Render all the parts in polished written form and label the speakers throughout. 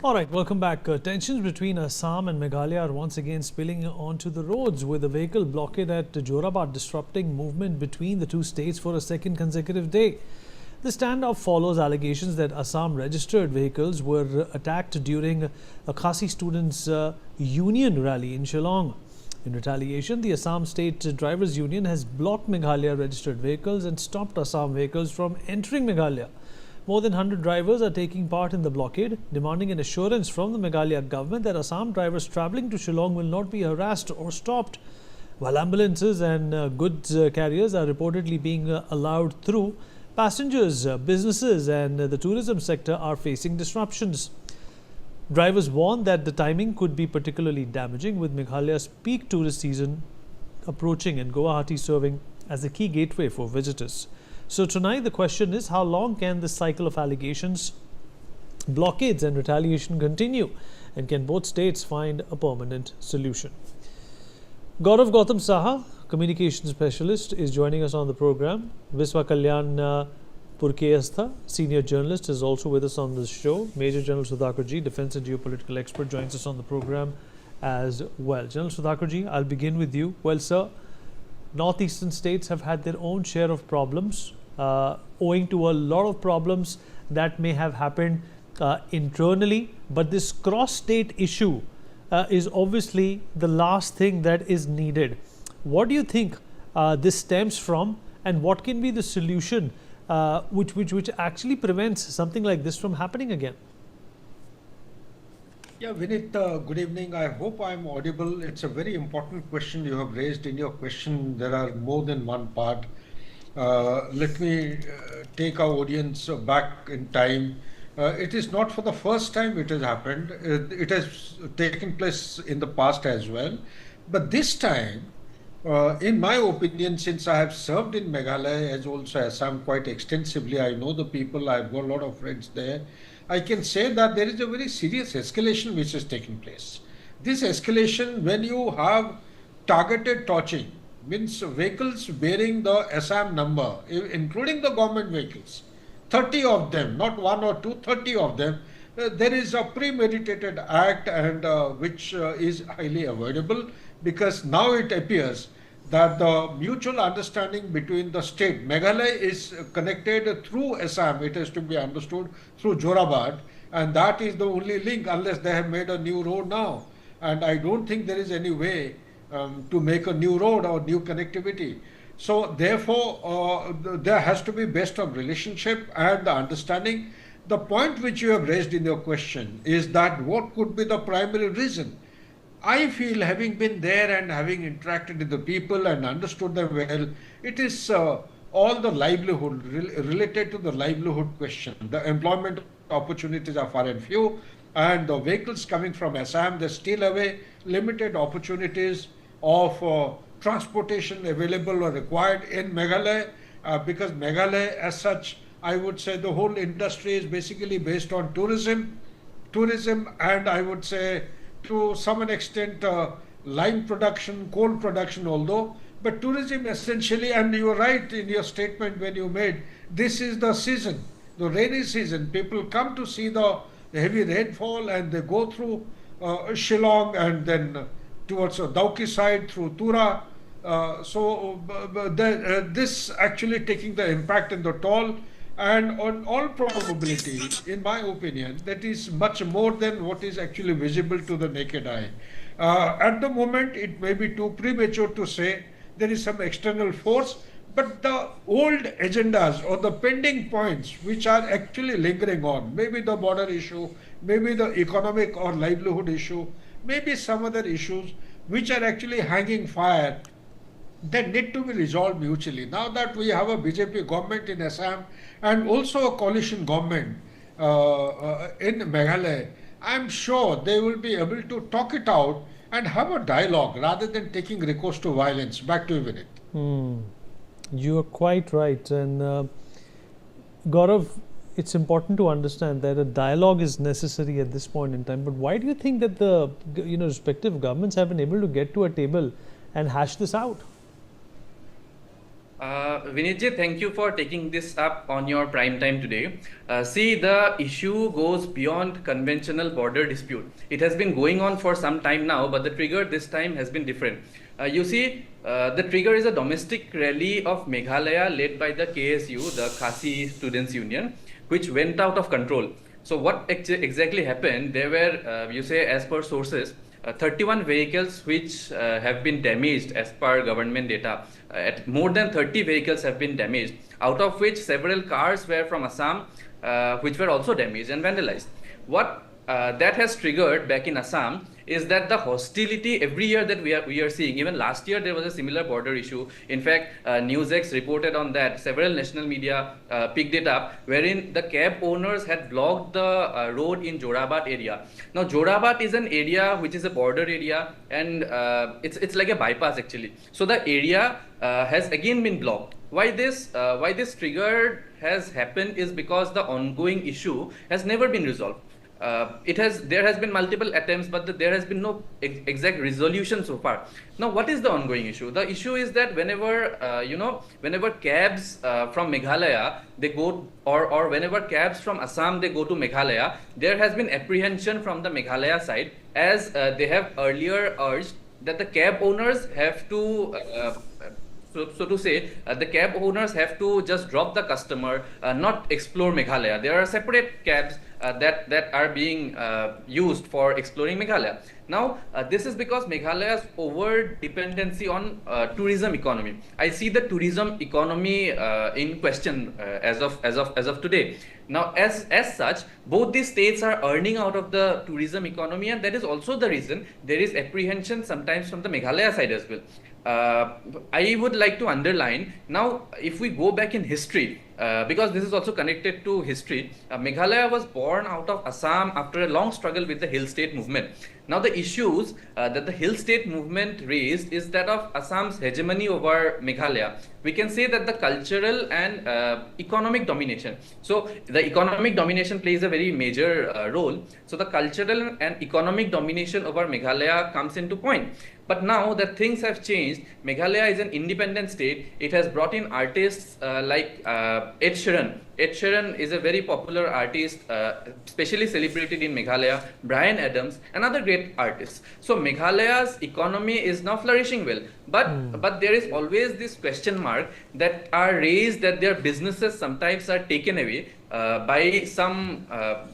Speaker 1: All right, welcome back. Tensions between Assam and Meghalaya are once again spilling onto the roads, with a vehicle blockade at Jorabad disrupting movement between the two states for a second consecutive day. The standoff follows allegations that Assam registered vehicles were attacked during a Khasi students' union rally in Shillong. In retaliation, the Assam State Drivers Union has blocked Meghalaya registered vehicles and stopped Assam vehicles from entering Meghalaya. More than 100 drivers are taking part in the blockade, demanding an assurance from the Meghalaya government that Assam drivers travelling to Shillong will not be harassed or stopped. While ambulances and goods carriers are reportedly being allowed through, passengers, businesses and the tourism sector are facing disruptions. Drivers warn that the timing could be particularly damaging, with Meghalaya's peak tourist season approaching and Guwahati serving as a key gateway for visitors. So tonight the question is, how long can this cycle of allegations, blockades and retaliation continue, and can both states find a permanent solution? Gautam Saha, communication specialist, is joining us on the program. Viswa Kalyan Purkeyastha, senior journalist, is also with us on this show. Major General Sudhakarji, defense and geopolitical expert, joins us on the program as well. General Sudhakarji, I'll begin with you. Well, sir, northeastern states have had their own share of problems, owing to a lot of problems that may have happened internally. But this cross-state issue is obviously the last thing that is needed. What do you think this stems from, and what can be the solution which actually prevents something like this from happening again?
Speaker 2: Yeah, Vinit, good evening. I hope I'm audible. It's a very important question you have raised. In your question, there are more than one part. Let me take our audience back in time. It is not for the first time it has happened. It has taken place in the past as well. But this time, in my opinion, since I have served in Meghalaya as also Assam quite extensively, I know the people, I've got a lot of friends there. I can say that there is a very serious escalation which is taking place. This escalation, when you have targeted torching, means vehicles bearing the Assam number, including the government vehicles, 30 of them, not one or two, 30 of them, there is a premeditated act, and which is highly avoidable, because now it appears that the mutual understanding between the state, Meghalaya is connected through Assam, it has to be understood, through Jorabad, and that is the only link, unless they have made a new road now. And I don't think there is any way to make a new road or new connectivity. So therefore, there has to be best of relationship and the understanding. The point which you have raised in your question is that what could be the primary reason? I feel, having been there and having interacted with the people and understood them well, it is all the livelihood, related to the livelihood question. The employment opportunities are far and few, and the vehicles coming from Assam, they steal away limited opportunities of transportation available or required in Meghalaya, because Meghalaya as such, I would say the whole industry is basically based on tourism, and I would say to some extent lime production, coal production although, but tourism essentially. And you were right in your statement when you made, this is the season, the rainy season. People come to see the heavy rainfall, and they go through Shillong and then towards Dauki side through Tura. This actually taking the impact and the toll, and on all probability, in my opinion, that is much more than what is actually visible to the naked eye. At the moment, it may be too premature to say there is some external force, but the old agendas or the pending points which are actually lingering on, maybe the border issue, maybe the economic or livelihood issue, maybe some other issues which are actually hanging fire, they need to be resolved mutually. Now that we have a BJP government in Assam and also a coalition government in Meghalaya, I'm sure they will be able to talk it out and have a dialogue rather than taking recourse to violence. Back to you, Vinit.
Speaker 1: You are quite right. And Gaurav, it's important to understand that a dialogue is necessary at this point in time. But why do you think that the respective governments have been able to get to a table and hash this out?
Speaker 3: Vinitji, thank you for taking this up on your prime time today. See, the issue goes beyond conventional border dispute. It has been going on for some time now, but the trigger this time has been different. You see, the trigger is a domestic rally of Meghalaya led by the KSU, the Khasi Students Union, which went out of control. So what exactly happened? There were, you say, as per sources, 31 vehicles which have been damaged as per government data. At more than 30 vehicles have been damaged, out of which several cars were from Assam, which were also damaged and vandalized. What that has triggered back in Assam is that the hostility every year that we are seeing. Even last year there was a similar border issue. In fact, NewsX reported on that. Several national media picked it up, wherein the cab owners had blocked the road in Jorabat area. Now Jorabat is an area which is a border area, and it's like a bypass actually. So the area has again been blocked. Why this trigger has happened is because the ongoing issue has never been resolved. There has been multiple attempts, but there has been no exact resolution so far. Now, what is the ongoing issue? The issue is that whenever cabs from Meghalaya they go, or whenever cabs from Assam they go to Meghalaya, there has been apprehension from the Meghalaya side, as they have earlier urged that the cab owners have to. So to say, the cab owners have to just drop the customer, not explore Meghalaya. There are separate cabs that are being used for exploring Meghalaya. Now, this is because Meghalaya's over dependency on tourism economy. I see the tourism economy in question as of today. Now, as such, both these states are earning out of the tourism economy, and that is also the reason there is apprehension sometimes from the Meghalaya side as well. I would like to underline, now if we go back in history, because this is also connected to history, Meghalaya was born out of Assam after a long struggle with the Hill State movement. Now the issues that the Hill State movement raised is that of Assam's hegemony over Meghalaya. We can say that the cultural and economic domination. So the economic domination plays a very major role. So the cultural and economic domination over Meghalaya comes into point. But now that things have changed, Meghalaya is an independent state. It has brought in artists like Ed Sheeran. Ed Sheeran is a very popular artist, especially celebrated in Meghalaya, Bryan Adams, and other great artists. So Meghalaya's economy is now flourishing well. But there is always this question mark that are raised, that their businesses sometimes are taken away by some,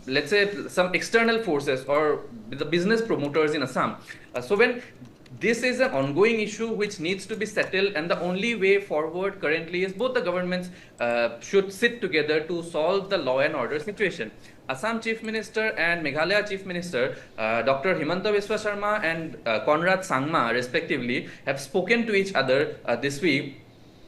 Speaker 3: let's say, some external forces or the business promoters in Assam. So when this is an ongoing issue which needs to be settled, and the only way forward currently is both the governments should sit together to solve the law and order situation. Assam Chief Minister and Meghalaya Chief Minister, Dr. Himanta Biswa Sharma and Conrad Sangma, respectively, have spoken to each other this week,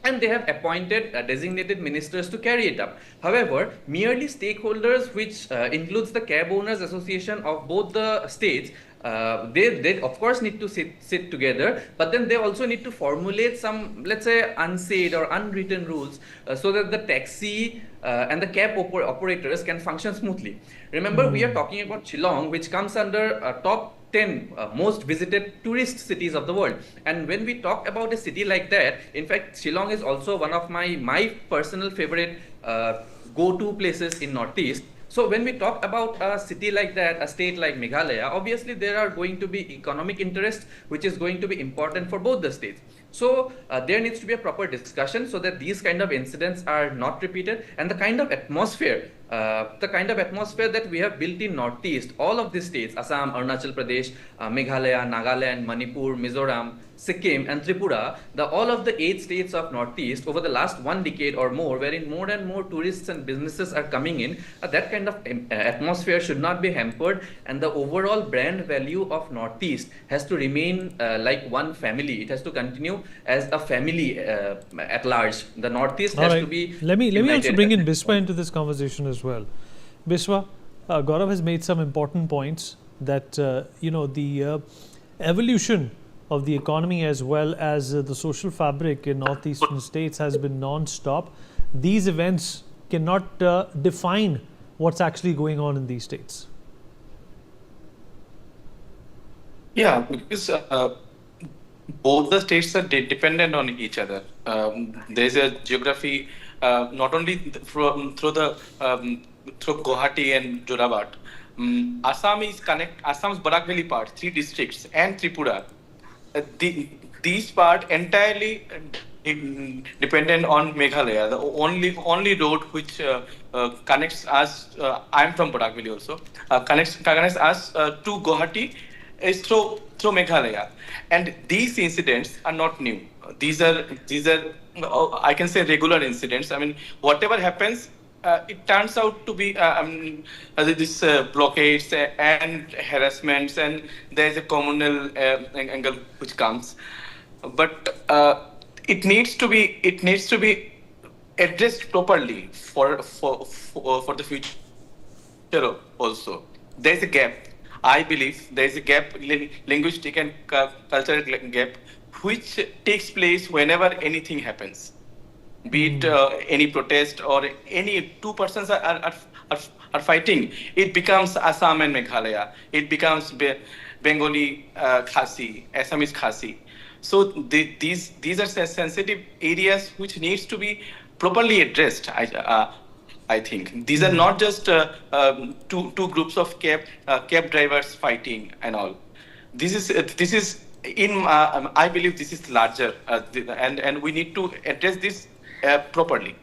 Speaker 3: and they have appointed designated ministers to carry it up. However, merely stakeholders, which includes the Cab Owners Association of both the states, they of course need to sit together, but then they also need to formulate some, let's say, unsaid or unwritten rules so that the taxi and the cab operators can function smoothly. Remember, we are talking about Shillong, which comes under top 10 most visited tourist cities of the world. And when we talk about a city like that, in fact, Shillong is also one of my personal favorite go-to places in Northeast. So when we talk about a city like that, a state like Meghalaya, obviously there are going to be economic interests, which is going to be important for both the states. So there needs to be a proper discussion so that these kind of incidents are not repeated, and the kind of atmosphere that we have built in Northeast, all of these states, Assam, Arunachal Pradesh, Meghalaya, Nagaland, Manipur, Mizoram, Sikkim and Tripura, all of the 8 states of Northeast over the last 1 decade or more, wherein more and more tourists and businesses are coming in, that kind of atmosphere should not be hampered, and the overall brand value of Northeast has to remain like one family. It has to continue as a family at large. The Northeast has to be
Speaker 1: Let me also bring in Biswa into this conversation as well. Biswa, Gaurav has made some important points that the evolution of the economy as well as the social fabric in northeastern states has been non-stop. These events cannot define what's actually going on in these states.
Speaker 4: Yeah, because both the states are dependent on each other. There's a geography, not only through Guwahati and Jorabat. Assam's Barak Valley part, three districts, and Tripura. These part entirely dependent on Meghalaya. The only road which connects us. I'm from Barak Valley also. Connects us to Guwahati is through Meghalaya, and these incidents are not new. These are I can say regular incidents. I mean, whatever happens, it turns out to be this blockades and harassments, and there is a communal angle which comes, but it needs to be addressed properly for the future also. There is a gap. I believe there is a gap, linguistic and cultural gap, which takes place whenever anything happens, be it any protest or any two persons are, are fighting. It becomes Assam and Meghalaya. It becomes Bengali Khasi, Assamese Khasi. So these are sensitive areas which needs to be properly addressed. I think these are not just two groups of cab drivers fighting and all. This is I believe this is larger, and we need to address this properly.